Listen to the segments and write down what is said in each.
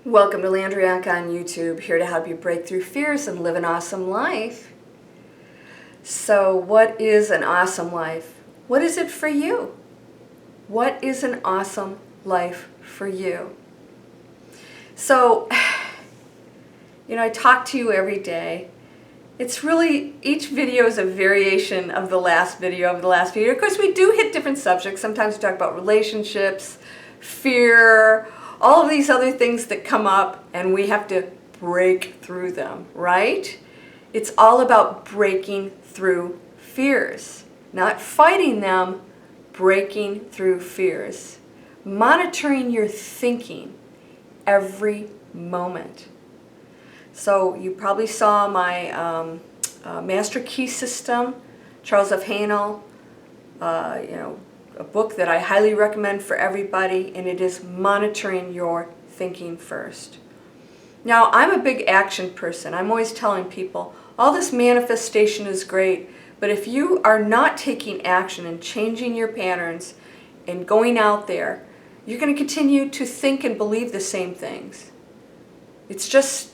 Welcome to Landrianka on YouTube, here to help you break through fears and live an awesome life. So what is an awesome life? What is it for you? What is an awesome life for you? So, I talk to you every day. It's really, each video is a variation of the last video Of course, we do hit different subjects. Sometimes we talk about relationships, fear, all of these other things that come up, and we have to break through them, right? It's all about breaking through fears, not fighting them, breaking through fears. Monitoring your thinking every moment. So you probably saw my Master Key System, Charles F. Haanel, a book that I highly recommend for everybody, and it is monitoring your thinking first. Now, I'm a big action person. I'm always telling people, all this manifestation is great, but if you are not taking action and changing your patterns and going out there, you're going to continue to think and believe the same things. It's just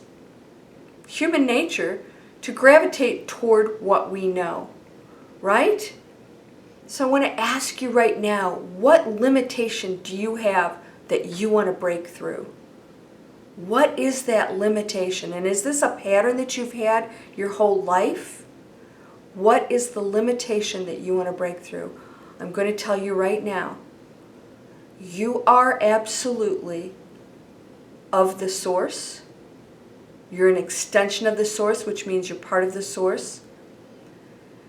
human nature to gravitate toward what we know, right? So I want to ask you right now, what limitation do you have that you want to break through? What is that limitation? And is this a pattern that you've had your whole life? What is the limitation that you want to break through? I'm going to tell you right now. You are absolutely of the source. You're an extension of the source, which means you're part of the source.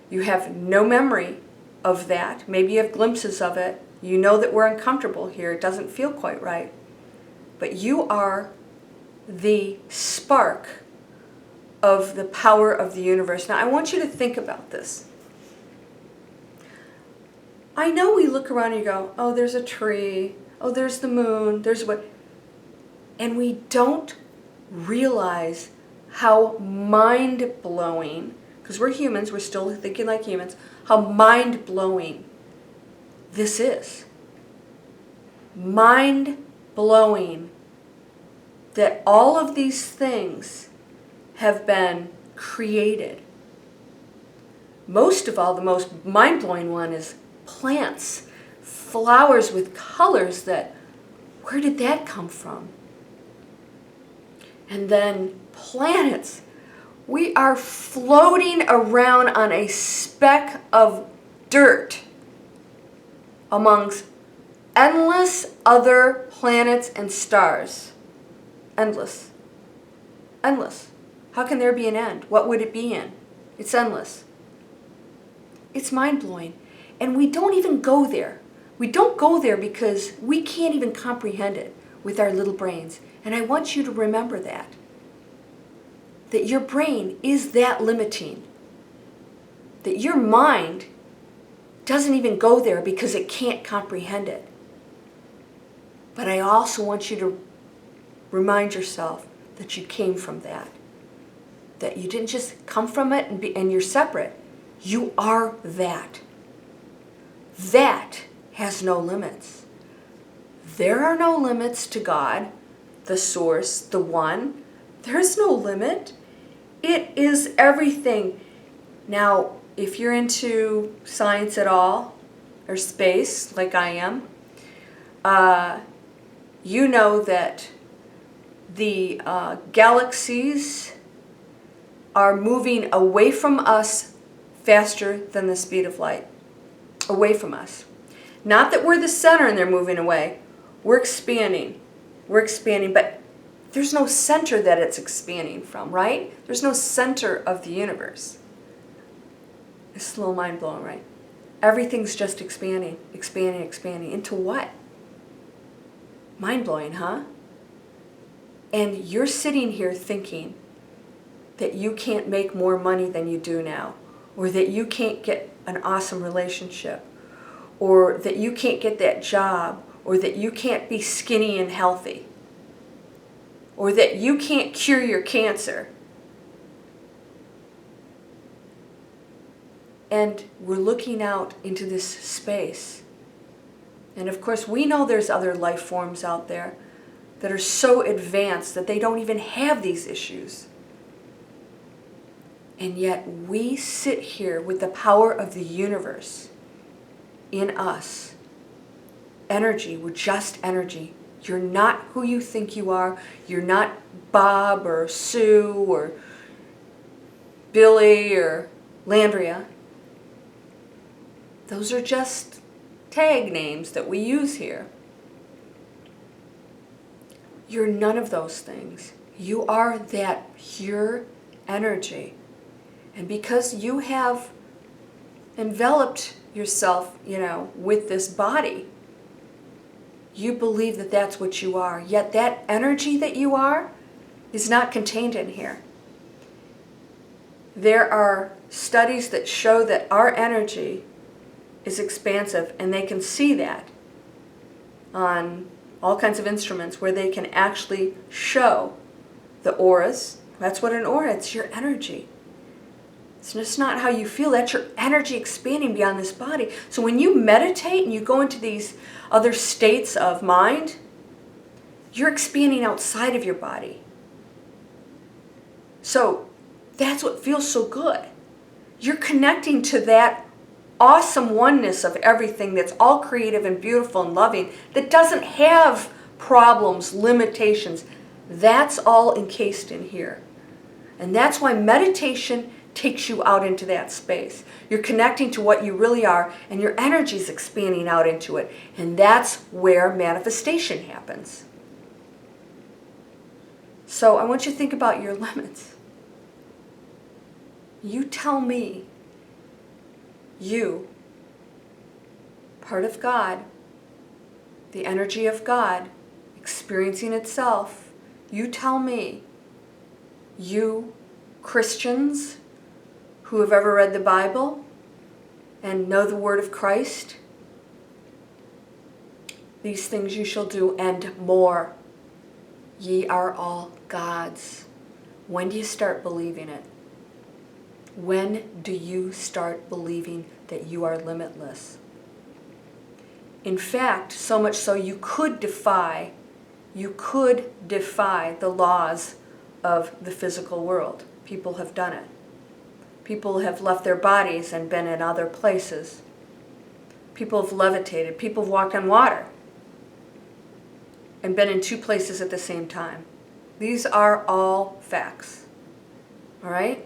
You have no memory of that. Maybe you have glimpses of it. You know that we're uncomfortable here. It doesn't feel quite right. But you are the spark of the power of the universe. Now, I want you to think about this. I know we look around and you go, oh, there's a tree. Oh, there's the moon. There's what. And we don't realize how mind-blowing, because we're humans, we're still thinking like humans, how mind-blowing this is. Mind-blowing that all of these things have been created. Most of all, the most mind-blowing one is plants, flowers with colors that, where did that come from? And then planets. We are floating around on a speck of dirt amongst endless other planets and stars. Endless. Endless. How can there be an end? What would it be in? It's endless. It's mind-blowing. And we don't even go there. We don't go there because we can't even comprehend it with our little brains. And I want you to remember that. That your brain is that limiting. That your mind doesn't even go there because it can't comprehend it. But I also want you to remind yourself that you came from that. That you didn't just come from it and you're separate. You are that. That has no limits. There are no limits to God, the source, the one. There's no limit. It is everything. Now, if you're into science at all, or space, like I am, you know that the galaxies are moving away from us faster than the speed of light. Away from us. Not that we're the center and they're moving away. We're expanding. We're expanding, but there's no center that it's expanding from, right? There's no center of the universe. It's a little mind-blowing, right? Everything's just expanding, expanding, expanding. Into what? Mind-blowing, huh? And you're sitting here thinking that you can't make more money than you do now, or that you can't get an awesome relationship, or that you can't get that job, or that you can't be skinny and healthy, or that you can't cure your cancer. And we're looking out into this space. And of course, we know there's other life forms out there. that are so advanced that they don't even have these issues. And yet we sit here with the power of the universe in us. Energy, we're just energy. You're not who you think you are. You're not Bob or Sue or Billy or Landria. Those are just tag names that we use here. You're none of those things. You are that pure energy. And because you have enveloped yourself, with this body, you believe that that's what you are. Yet that energy that you are is not contained in here. There are studies that show that our energy is expansive, and they can see that on all kinds of instruments where they can actually show the auras. That's what an aura is. It's your energy. It's just not how you feel. That's your energy expanding beyond this body. So when you meditate and you go into these other states of mind, you're expanding outside of your body. So that's what feels so good. You're connecting to that awesome oneness of everything that's all creative and beautiful and loving, that doesn't have problems, limitations. That's all encased in here. And that's why meditation takes you out into that space. You're connecting to what you really are, and your energy is expanding out into it. And that's where manifestation happens. So I want you to think about your limits. You tell me, you, part of God, the energy of God, experiencing itself, you tell me, you Christians who have ever read the Bible and know the word of Christ, these things you shall do and more. Ye are all God's. When do you start believing it? When do you start believing that you are limitless? In fact, so much so you could defy the laws of the physical world. People have done it. People have left their bodies and been in other places. People have levitated. People have walked on water and been in two places at the same time. These are all facts. All right?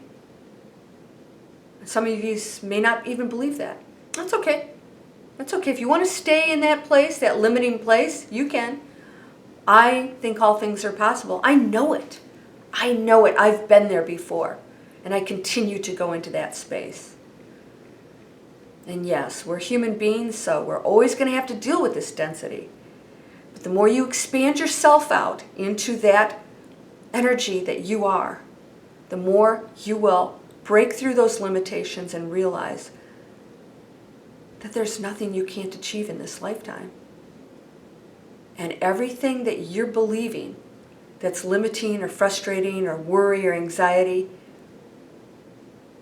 Some of you may not even believe that. That's okay. That's okay. If you want to stay in that place, that limiting place, you can. I think all things are possible. I know it. I know it. I've been there before. And I continue to go into that space. And yes, we're human beings, so we're always going to have to deal with this density. But the more you expand yourself out into that energy that you are, the more you will break through those limitations and realize that there's nothing you can't achieve in this lifetime. And everything that you're believing that's limiting or frustrating or worry or anxiety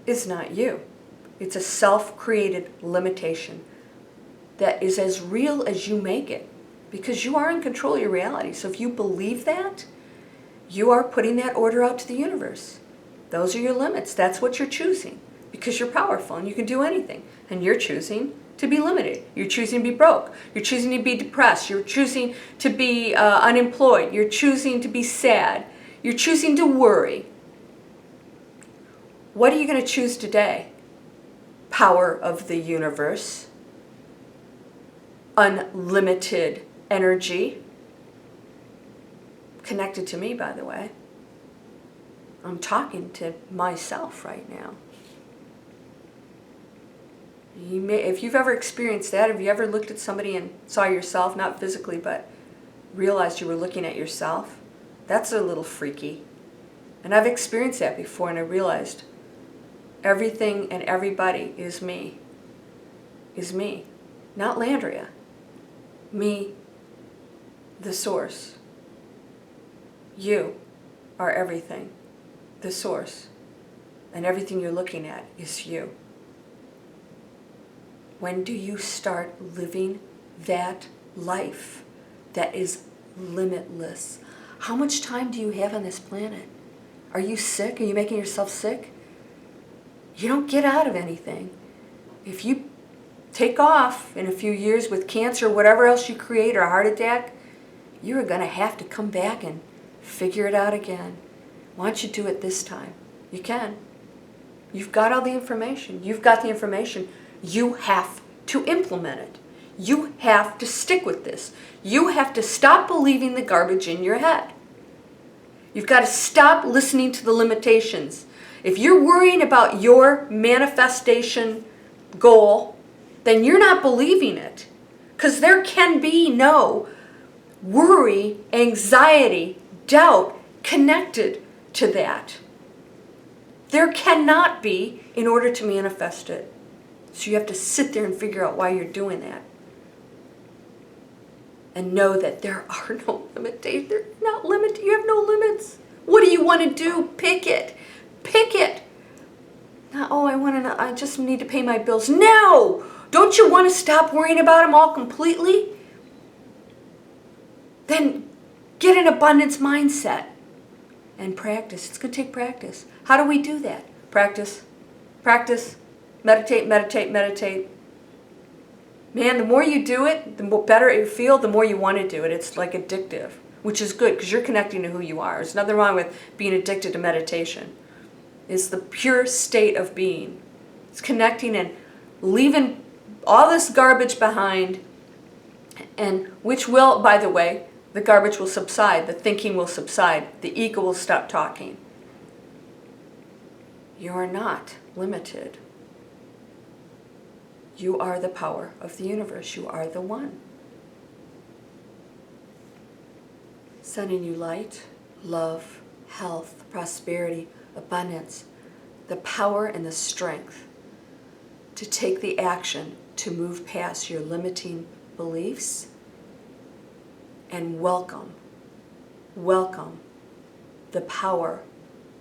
is not you. It's a self-created limitation that is as real as you make it, because you are in control of your reality. So if you believe that, you are putting that order out to the universe. Those are your limits. That's what you're choosing, because you're powerful and you can do anything. And you're choosing to be limited. You're choosing to be broke. You're choosing to be depressed. You're choosing to be unemployed. You're choosing to be sad. You're choosing to worry. What are you going to choose today? Power of the universe. Unlimited energy. Connected to me, by the way. I'm talking to myself right now. If you've ever experienced that, have you ever looked at somebody and saw yourself, not physically, but realized you were looking at yourself? That's a little freaky. And I've experienced that before, and I realized everything and everybody is me. Is me. Not Landria. Me, the source. You are everything. The source. And everything you're looking at is you. When do you start living that life that is limitless, How much time do you have on this planet? Are you sick? Are you making yourself sick? You don't get out of anything. If you take off in a few years with cancer, whatever else you create, or a heart attack, you are going to have to come back and figure it out again. Why don't you do it this time? You can. You've got all the information. You've got the information. You have to implement it. You have to stick with this. You have to stop believing the garbage in your head. You've got to stop listening to the limitations. If you're worrying about your manifestation goal, then you're not believing it. Because there can be no worry, anxiety, doubt connected to that. There cannot be in order to manifest it. So you have to sit there and figure out why you're doing that. And know that there are no limitations. They're not limited. You have no limits. What do you want to do? Pick it. Pick it. Not, oh, I just need to pay my bills. No! Don't you want to stop worrying about them all completely? Then get an abundance mindset and practice. It's going to take practice. How do we do that? Practice. Practice. Meditate, meditate, meditate. Man, the more you do it, the better you feel, the more you want to do it. It's like addictive, which is good because you're connecting to who you are. There's nothing wrong with being addicted to meditation. It's the pure state of being. It's connecting and leaving all this garbage behind, and which will, by the way, the garbage will subside, the thinking will subside, the ego will stop talking. You are not limited. You are the power of the universe. You are the one. Sending you light, love, health, prosperity, abundance, the power and the strength to take the action to move past your limiting beliefs and welcome the power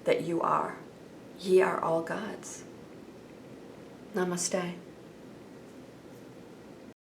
that you are. Ye are all gods. Namaste.